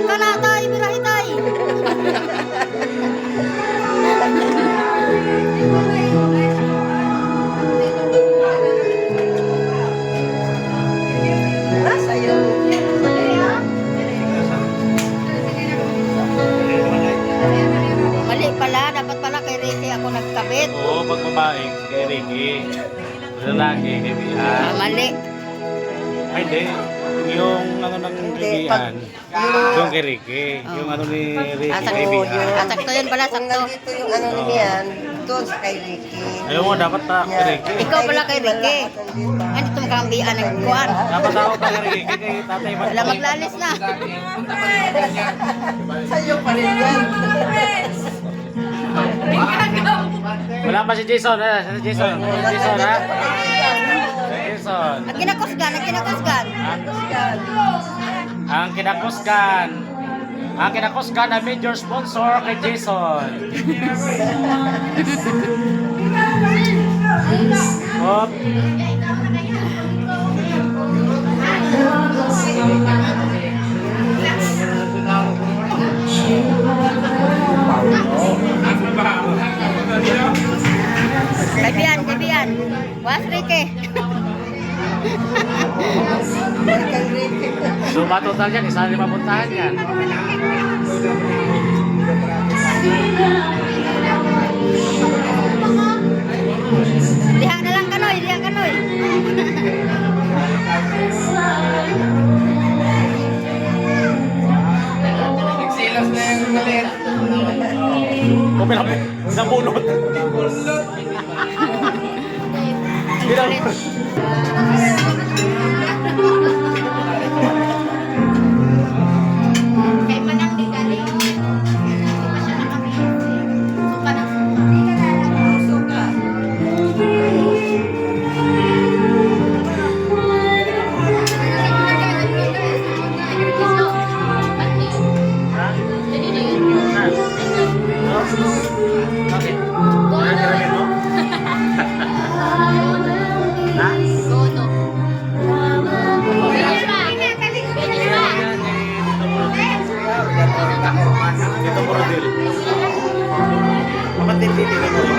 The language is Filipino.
Kana tay, birahi tay. Mali pala, dapat pala kay Ricky ako nagkabit. Oo, pag babae, kay Ricky. Lalaki, kay Bian. Mali. Ay, hindi. Yung ano ng Bian, yung kay Ricky. Yung ano ni Ricky, kay Bian. Sakto yun pala, sakto. Nandito yung ano ni Mian, doon sa kay Ricky. Ayaw mo, dapat na kay Ricky. Ikaw pala kay Ricky. Ay, dito mo kang bian ng kuwan. Dapat ako pa kay Ricky, kay tatay ba? Wala maglalis na. Sa'yo pa rin yan. Wala pa si Jason, ha? Si Jason, si Jason, ha? Si Jason. Ang kinakusgan, ang kinakusgan. Ang kinakusgan. Ang kinakusgan na major sponsor kay Jason. Hop. Kaibian, kaibian. Was Ricky. Kay Ricky. Suma total yan, isa 5 puntahan yan. Diha na lang kanoy, diha kanoy. Nagsilos na yung galit. O, pinabunot. Pinabunot. Kay manang di galing. Di pa siya nakabit. Suka ng suka. Bakit? Ano gagawin mo? Ha? Gono. Dito Morodel. Kapatid dito mo.